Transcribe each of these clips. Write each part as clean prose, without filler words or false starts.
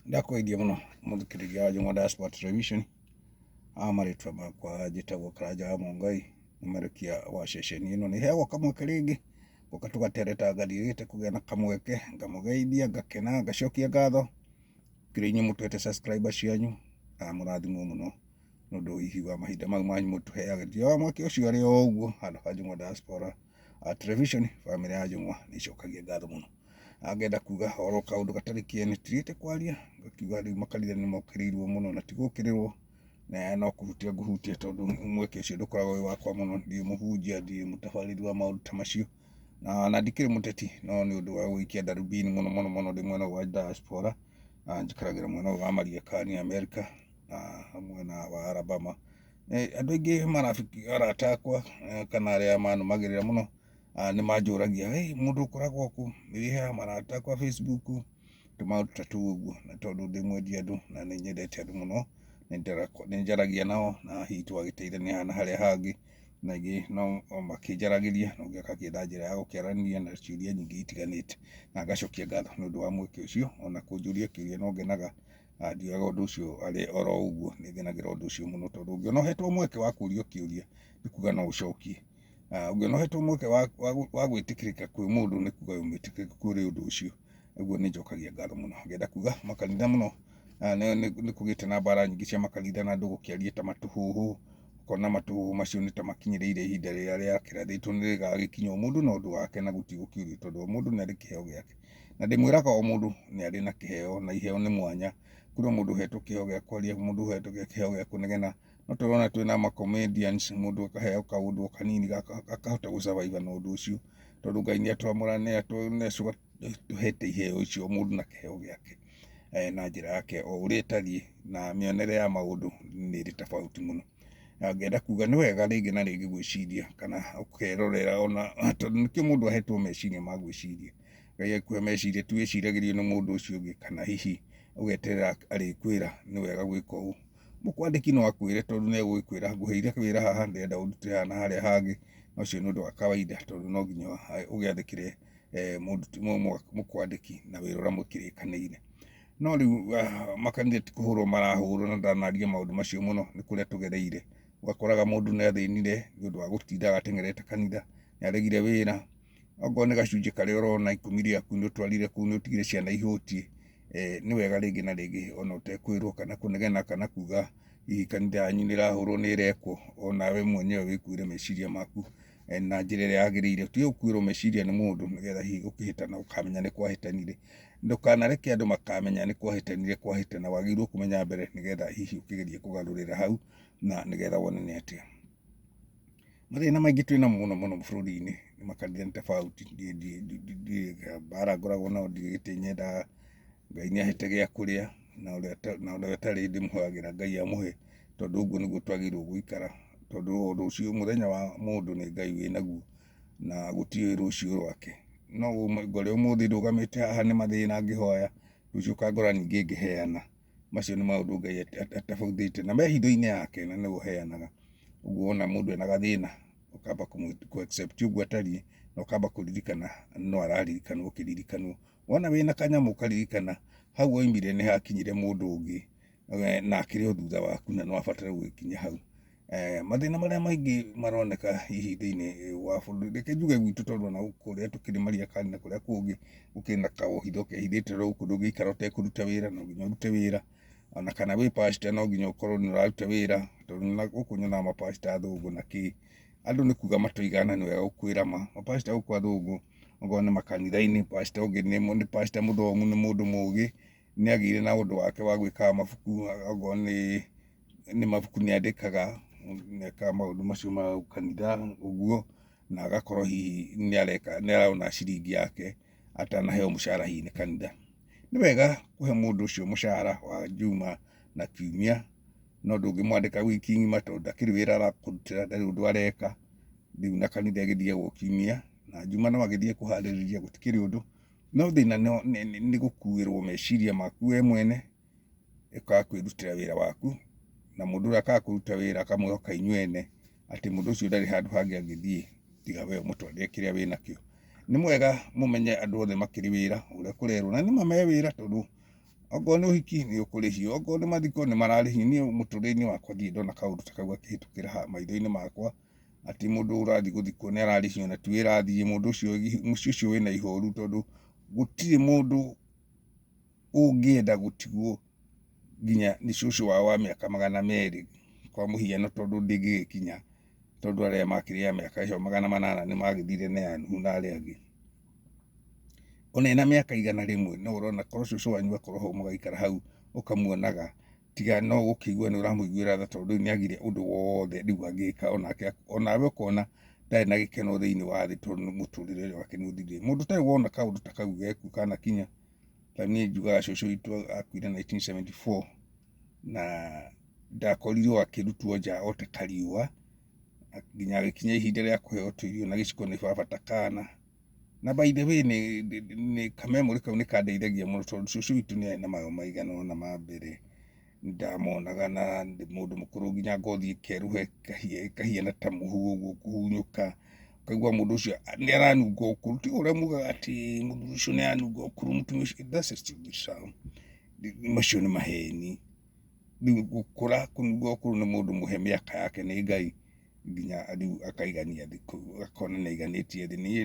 Ndakũgeithia mũno mũthikĩrĩria wa Jomwa Diaspora Television. Marĩtwa makwa njĩtagwo Karanja wa Mũngai, mũmerekia wa ceceni ĩno. Nĩ heagwo kamweke rĩngĩ goka tũgatereta ngathiĩte kũgĩa na kamweke, ngamũgeithia, ngakena, ngacokia ngatho kĩrĩ inyuĩ mũtwete subscribers cianyu, mũrathimwo mũno nĩ ũndũ hihi wa mahinda mau manyu mũtũheagĩria mweke ũcio arĩ o ũguo handũ ha Jomwa Diaspora Television. Bamĩrĩ ya Jomwa nĩ icokagia ngatho mũno. Ngenda kuga oro kaũndũ gatarĩ kĩene tigĩte kwaria, ngakiuga rĩu makanitha nĩ mokĩrĩirwo mũno na tigũkĩrĩrwo, na no kũhutia ngũhutia tondũ mweke ũcio ndũkoragwo wĩ wakwa mũno. Ndirĩ mũhunjia, ndirĩ mũtabarĩri wa maũndũ ta macio, na ndikĩrĩ mũteti, no nĩ ũndũ wa gũikia darubini mũno ndĩ mwena wa diaspora. Njikaragĩra mwena wa Mariakani America, mwena wa Alabama. Andũ aingĩ marafiki arata akwa kana arĩa manũmagĩrĩra mũno nĩ manjũragia, mũndũ ũkoragwo kũ? Nĩwĩheaga marata akwa Facebook, tũmaũndũ ta tũu ũguo, na tondũ ndĩ mwendia andũ na nĩ nyendete andũ mũno, nĩ njaragia nao na hihi tũgagĩteithania na harĩa hangĩ, na aingĩ no makĩnjaragĩria, na ũngĩ agakĩenda njĩra ya gũkĩaranĩria na ciũria nyingĩ itiganĩte, na ngacokia ngatho nĩ ũndũ wa mweke ũcio. Ona kũnjũria kĩũria no ngenaga, ndiugaga ũndũ ũcio arĩ oro ũguo, nĩ ngenagĩra ũndũ ũcio mũno, tondũ ũngĩona ũhetwo mweke wa kũũrio kĩũria nĩ kuga no ũcokie. Ũngĩona ũhetwo mweke wa gwĩtĩkĩrĩka kwĩ mũndũ nĩ kuga wĩmwĩtĩkĩrĩku kũrĩ ũndũ ũcio. Ũguo nĩ njokagia ngatho mũno. Ngenda kuga makanitha mũno nĩ kũgĩte na mbara nyingĩ cia makanitha na andũ gũkĩaria ta matũhũhũ, ũkona matũhũhũ macio nĩ ta makinyĩrĩire ihinda rĩrĩa rĩakĩrathĩtwo nĩ rĩgagĩkinya o mũndũ na ũndũ wake na gũtigũkĩũrio, tondũ o mũndũ nĩ arĩ kĩheo gĩake. Na ndĩmwĩraga o mũndũ nĩ arĩ na kĩheo, na iheo nĩ mwanya. Kũrĩ mũndũ ũhetwo kĩheo gĩa kwaria, mũndũ ũhetwo kĩheo gĩa kũnegena, no tũrona twĩna ma comedians, mũndũ akaheo kaũndũ kanini akahota gũ survive na ũndũ ũcio, tondũ Ngai nĩ atũhete iheo icio, mũndũ na kĩheo gĩake na njĩra yake o ũrĩa ĩtariĩ, na mĩonere ya maũndũ nĩ ĩrĩ tofauti mũno. Ngenda kuga nĩ wega rĩngĩ na rĩngĩ gwĩciria kana ũkerorera, ona tondũ nĩkĩo mũndũ ahetwo meciria ma gwĩciria. Ngai akũhe meciria tu wĩciragĩrie nĩ mũndũ ũcio ũngĩ, kana hihi ũgeterera arĩkwĩra nĩ wega gwĩka ũũ. Mũkwandĩki no akwĩre, tondũ nĩ egũgĩkwĩra ngũheire wĩra haha, ndĩrenda ũrute haha na harĩa hangĩ, na ũcio nĩ ũndũ wa kawaida, tondũ no nginya ũgĩathĩkĩre mũkwandĩki na wĩra ũrĩa mũkĩrĩkanĩire. No rĩu makanitha ti kũhũrwo marahũrwo, na ndanaria maũndũ macio mũno, nĩ kũrĩa tũgereire. Ũgakoraga mũndũ nĩ athĩnire nĩ ũndũ wa gũtinda ateng'erete kanitha, nĩ aregire wĩra, okorwo nĩ gacunjĩ karĩa ũrona ikũmi rĩaku nĩ ũtwarire kũu, nĩ ũtigire ciana ihũtiĩ. Nĩ wega rĩngĩ na rĩngĩ ona ũtekwĩrwo kana kũnegena kana kuga hihi kanitha yanyu nĩ ĩrahũrwo nĩ ĩrekwo, onawe mwenyewe wĩkuĩre meciria maku na njĩra ĩrĩa yagĩrĩire. Tiga gũkuĩrwo meciria nĩ mũndũ nĩgetha hihi gũkĩhĩtana ũkamenya nĩ kwahĩtanire. Ndũkanareke andũ makamenya nĩ kwahĩtanire kwahĩtana, wagĩrĩirwo kũmenya mbere nĩgetha hihi ũkĩgerie kũgarũrĩra hau, na nĩgetha wone nĩ atĩa. Mathĩna maingĩ twĩna mũno bũrũri-inĩ, makanitha nĩ tofauti. Mbara ngoragwo nao ndigĩtĩ nyendaga. Ngai nĩ ahete gĩa kũrĩa, na ũrĩa ũtarĩ ndĩmũhoyagĩra Ngai amũhe, tondũ ũguo nĩguo twagĩrĩirwo gũikara, tondũ ũndũ ũcio mũthenya wa mũndũ nĩ Ngai wĩnaguo, na gũtiũĩ rũciũ rwake. No ngore ũmũthĩ ndũgamĩte haha nĩ mathĩna ngĩhoya, rũciũ ũkangora ningĩ ngĩheana. Macio nĩ maũndũ Ngai atabaithĩte, na me hitho-inĩ yake, na nĩwe ũheanaga. Ũguo wona mũndũ ena gathĩna ũkamba kũ accept ũguo atariĩ, na ũkamba kũririkana no araririkanwo ũkĩririkanwo. Wona wĩna kanyamũ ũkaririkana hau woimire nĩ hakinyire mũndũ ũngĩ na akĩrĩ o thutha waku, na no abatare gũgĩkinya hau. Mathĩna marĩa maingĩ maroneka hihi thĩinĩ wa bũrũri, reke njuge gwitũ, tondũ ona kũrĩa tũkĩrĩ Mariakani na kũrĩa kũngĩ gũkĩrĩ na kaũhitho kehithĩte gũkũ, ndũngĩikara ũtekũruta wĩra, no nginya ũrute wĩra. Ona kana wĩ pastor no nginya ũkorwo nĩ ũraruta wĩra, tondũ gũkũ nyonaga mapastor athũngũ na kĩ, andũ nĩ kuga matoigana, nĩ wega gũkwĩra ma. Mapastor gũkũ athũngũ okorwo nĩ makanitha-inĩ, pastor ũngĩ nĩ pastor mũthomu, nĩ mũndũ mũũgĩ, nĩ agĩire na ũndũ wake wa gwĩkaga mabuku, okorwo nĩ mabuku nĩ andĩkaga, nĩekaga maũndũ macio ma kanitha ũguo, na agakorwo hihi nĩ arona ciringi yake atanaheo mũcara hihi nĩ kanitha. Nĩ wega kũhe mũndũ ũcio mũcara wa juma na kiumia, no ndũngĩmwandĩka wiki ng'ima, tondũ ndakĩrĩ wĩra arakũrutĩra, ndarĩ ũndũ areka. Rĩu na kanitha agĩthiagwo kiumia, na juma no agĩthiĩ kũharĩrĩria, gũtikĩrĩ ũndũ. No thĩna nĩ gũkuĩrwo meciria maku we mwene, ũkaga kwĩrutĩra wĩra waku, na mũndũ ũrĩa akaga kũruta wĩra akamwĩhoka inyuĩ ene, atĩ mũndũ ũcio ndarĩ handũ hangĩ angĩthiĩ tiga we ũmũtwarĩre kĩrĩa wĩnakĩo. Nĩ mwega mũmenye andũ othe makĩrĩ wĩra ũrĩa kũrerwo, na nĩma me wĩra, tondũ okorwo nĩ ũhiki nĩ ũkũrĩhio, okorwo nĩ mathiko nĩ mararĩhio. Niĩ mũtũrĩre-inĩ wakwa ndirĩ ndona kaũndũ ta kau gakĩhĩtũkĩra maitho-inĩ makwa, atĩ mũndũ ũrathiĩ gũthikwo nĩ ararĩhio na ti wĩra athiĩ. Mũndũ ũcio mũciĩ ũcio wĩna ihoru, tondũ gũtirĩ mũndũ ũngĩenda gũtigwo nginya nĩ cũcũ wao wa mĩaka 200 kwa mũhiano, tondũ ndĩngĩgĩkinya, tondũ arĩa makĩrĩ a mĩaka ĩyo 800 nĩ magĩthire na Nuhu na arĩa angĩ. Ona ena mĩaka 100 no ũrona korwo cũcũ wanyu akorwo ho mũgaikara hau ũkamuonaga, tiga no gũkĩigua nĩ ũramũiguĩra tha, tondũ rĩu nĩagire ũndũ wothe rĩu angĩka, onawe ũkona ndarĩ na gĩkeno thĩinĩ wa thĩ, tondũ mũtũrĩre wake nĩ ũthirire. Mũndũ ũtarĩ wona kaũndũ ta kau geku kanakinya, ta niĩ njugaga cũcũ witũ akuire 1974 na ndakorirwo akĩrutwo nja ote kariũa, nginya agĩkinya ihinda rĩa kũheo tũirio na gĩciko nĩ baba ta kana. Na by the way nĩ kamemorĩ kau nĩ kandeithagia mũno, tondũ cũcũ witũ nĩ arĩ na mayo maigana ũna ma mbere. Ndamonaga na mũndũ mũkũrũ nginya ngothi ĩkeruha ĩkahiana ta mũhu ũguo kũhunyũka, ũkaigua mũndũ ũcio nĩ aranunga ũkũrũ. Tiga ũrĩa mugaga atĩ mũthuri ũcio nĩ aranunga ũkũrũ, mũtumia ũcio, that's a stupid sound. Macio nĩ maheni. Rĩu gũkũra kũnunga ũkũrũ nĩ mũndũ mũhe mĩaka yake nĩ Ngai, nginya rĩu akaigania thĩ kũu, akona nĩ aiganĩtie thĩ. Niĩ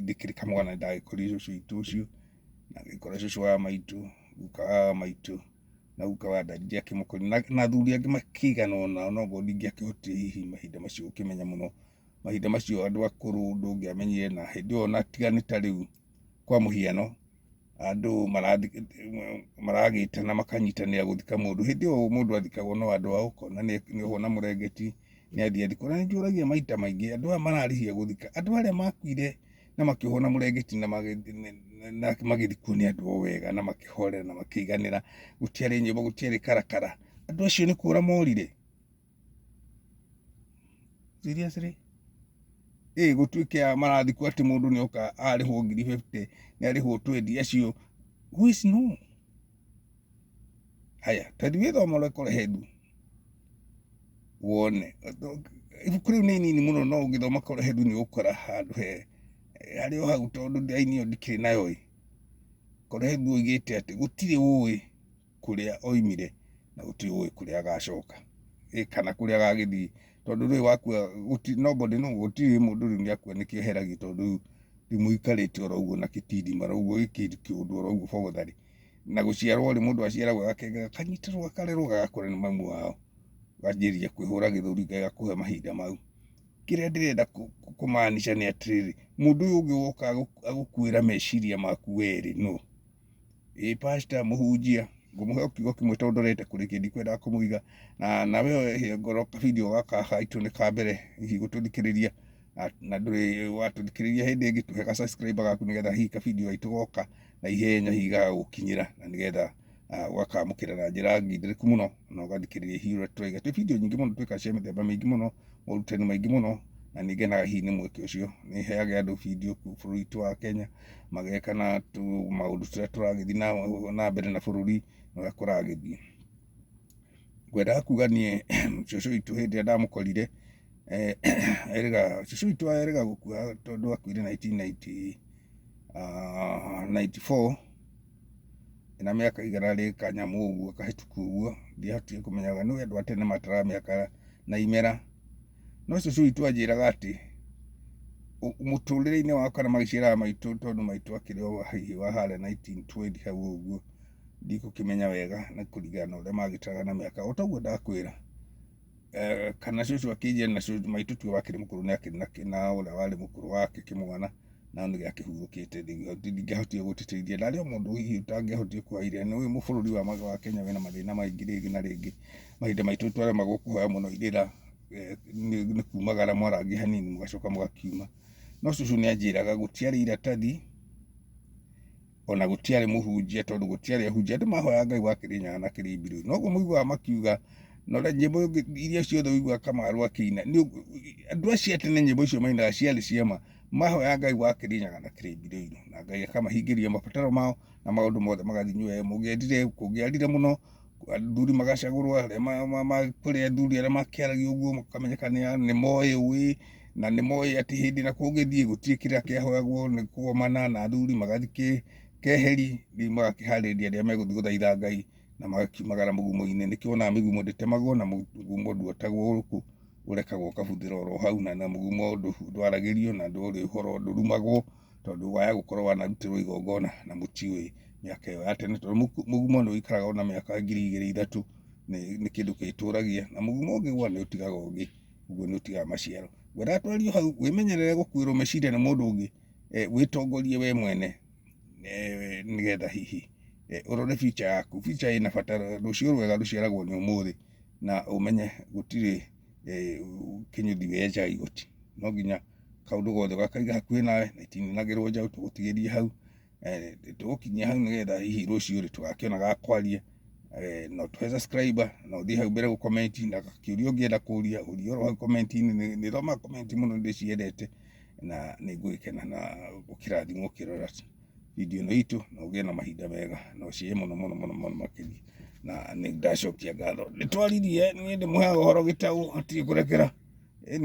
ndĩkĩrĩ kamwana ndagĩkorire cũcũ witũ ũcio, na ngĩkora cũcũ wa maitũ, guka wa maitũ na guka wa ndari ndiakĩmũkorire, na athuri angĩ makĩigana ũna, onokorwo ndingĩakĩhotire hihi mahinda macio gũkĩmenya mũno. Mahinda macio andũ akũrũ ndũngĩamenyire, na hĩndĩ ĩyo ona tiga nĩ ta rĩu. Kwa mũhiano andũ maragĩtana makanyitanĩra gũthika mũndũ. Hĩndĩ ĩyo mũndũ athikagwo no andũ ao, ũkona nĩ ohwo mũrengeti nĩ athiĩ athikwo. Na nĩnjũragia maita maingĩ andũ aya mararĩhia gũthika, andũ arĩa makuire na makĩohwo na mũrengeti na magĩthikwo nĩ andũ o wega na makĩhorera na makĩiganĩra, gũtiarĩ nyĩmbo, gũtiarĩ karakara. Andũ acio nĩ kũra morire. Seriously? Gũtuĩke marathikwo atĩ mũndũ nĩ oka arĩhwo 50,000 nĩ arĩhwo 20 acio, who is no? Haya, tondũ wĩthoma ũrekore hendu wone ibuku rĩu nĩ inini mũno, no ũgĩthoma kore hendu nĩ ũgũkora handũ harĩ o hau, tondũ aini ĩyo ndikĩrĩ nayo. Kore hendu oigĩte atĩ gũtirĩ ũĩ kũrĩa oimire na gũtirĩ ũĩ kũrĩa agacoka, kana kũrĩa agagĩthiĩ, tondũ rĩu wakua nobody no, gũtirĩ mũndũ rĩu nĩakua nĩkĩo eheragio, tondũ rĩu mũikarĩte oro ũguo na gĩtindimaro ũguo gĩkĩũndũ oro ũguo bogotharĩ, na gũciarwo rĩ mũndũ aciaragwo gakenge gakanyitĩrwo gakarerwo gagakũra nĩ mamu wao, wanjĩrĩria kwĩhũra gĩthũri gagakũhe mahinda mau. Kĩrĩa ndĩrenda kũmaanisha nĩ atĩrĩrĩ, mũndũ ũyũ ũngĩ woka agũkuĩra meciria maku werĩ no. Pastor mũhunjia ngũmũhe kiugo kĩmwe, tondũ ndorete kũrĩkia ndikwendaga kũmũiga, na nawe he ngoro video gaka gaitũ nĩ ka mbere hihi gũtũthikĩrĩria, na ndũrĩ watũthikĩrĩria hĩndĩ ĩngĩ, tũhe ga subscribe gaku nĩgetha hihi ka video gaitũ goka na ihenya hihi gagũkinyĩra, na nĩgetha wakamũkĩra na njĩra ngindĩrĩku mũno, na ũgathikĩrĩria hihi ũrĩa tũraiga. Twĩ video nyingĩ mũno twĩkaga cia mĩthemba mĩingĩ mũno, morutani maingĩ mũno, na nĩngenaga hihi nĩ mweke ũcio nĩ heage andũ video bũrũri witũ wa Kenya, mageka na maũndũ tũrĩa tũragĩthiĩ na mbere na bũrũri na ũrĩa kũragĩthiĩ. Ngwendaga kuga niĩ cũcũ witũ hĩndĩ ĩrĩa ndamũkorire, cũcũ witũ erĩga gũkua, tondũ akuire 1994 na mĩaka igana rĩ kanyamũ ũguo kahĩtũku ũguo, ndiahotire kũmenyaga nĩ andũ a tene matara mĩaka na imera. No cũcũ witũ anjĩraga atĩ mũtũrĩre-inĩ wao kana magĩciaraga maitũ, tondũ maitũ akĩrĩ o hihi wa harĩa 1920 hau ũguo, ndikũkĩmenya wega na kũringana na ũrĩa magĩtaraga na mĩaka, o taguo ndakwĩra. Kana cũcũ akĩnjĩra na maitũ tiwe wakĩrĩ mũkũrũ, nĩ akĩrĩ na ũrĩa warĩ mũkũrũ wake kĩmwana, na nĩ gĩakĩhurũkĩte, ndingĩahotire gũtĩtĩrithia. Ndarĩ o mũndũ hihi ũtangĩahotire kwaria, nĩ ũyũ bũrũri wa Kenya wĩna mathĩna maingĩ rĩngĩ na rĩngĩ, mahinda maitũ twaremagwo kũhoya mũno irĩra, nĩ kumagara mwarangia hanini mũgacoka mũgakiuma. No cũcũ nĩ anjĩraga gũtiarĩ iratathi, ona gũtiarĩ mũhunjia, tondũ gũtiarĩ ahunjia, andũ mahoyaga Ngai wa Kĩrĩnyaga na Kĩrĩmbirũ. Noguo mũiguaga makiuga, na ũrĩa nyĩmbo iria ciothe ũiguaga Kamaru akĩina, andũ acio a tene nyĩmbo icio mainaga ciarĩ ciama, mahoyaga Ngai wa Kĩrĩnyaga na Kĩrĩmbirũ, na Ngai akamahingĩria mabataro mao na maũndũ mothe magathiĩ wega. Mũngĩendire kũngĩarire mũno, athuri magacagũrwo, kũrĩ athuri arĩa makĩaragia ũguo makamenyeka nĩ moĩ ũĩ, na nĩ moĩ atĩ hĩndĩ ĩrĩa kũngĩthiĩ gũtirĩ kĩrĩa kĩahoyagwo, nĩ kũgomana na athuri magathiĩ keheri ni magakĩharĩria arĩa megũthiĩ gũthaitha Ngai na magakiumagara mũgumo-inĩ. Nĩkĩo wonaga mĩgumo ndĩtemagwo na mũgumo nduotagwo gũkũ, ũrekagwo ũkabuthĩra oro hau, na mũgumo ndwaragĩrio na ndũrĩ ũhoro ndũrumagwo, tondũ waya gũkorwo wanarutĩrwo igongona na mũtiũĩ mĩaka ĩyo ya tene, tondũ mũgumo nĩ ũikaraga ona mĩaka 2000-3000 nĩ kĩndũ gĩtũragia, na mũgumo ũngĩgwa nĩ ũtigaga ũngĩ, ũguo nĩ ũtigaga maciaro. Ngwenda twarie hau, wĩmenyerere gũkuĩrwo meciria nĩ mũndũ ũngĩ, wĩtongorie we mwene, nĩgetha hihi ũrore future yaku. Future ĩna bata, rũciũ rwega rũciaragwo nĩ ũmũthĩ, na ũmenye gũtirĩ kĩnyũthi wenja igoti. No nginya kaũndũ gothe ũgakaiga hakuhĩ nawe na itininagĩrwo njaũ, tũgũtigĩrie hau, tũgũkinyia hau nĩgetha hihi rũciũ tũgakĩona ga kwaria. No tũhe subscriber, no ũthiĩ hau mbere gũkomenti, na kĩũria ũngĩenda kũria ũrie oro hau komenti-inĩ. Nĩ thomaga komenti mũno, ndĩciendete, na nĩ ngũgĩkena na ũkĩrathimwo ũkĩrora video ĩno itũ, na ũgĩe na mahinda mega na ũcihe mũno mũno makĩria, na nĩ ndacokia ngatho nĩ twaririe. Niĩ ndĩmũheaga ũhoro gĩtaũ, hatirĩ kũrekera. Ĩni.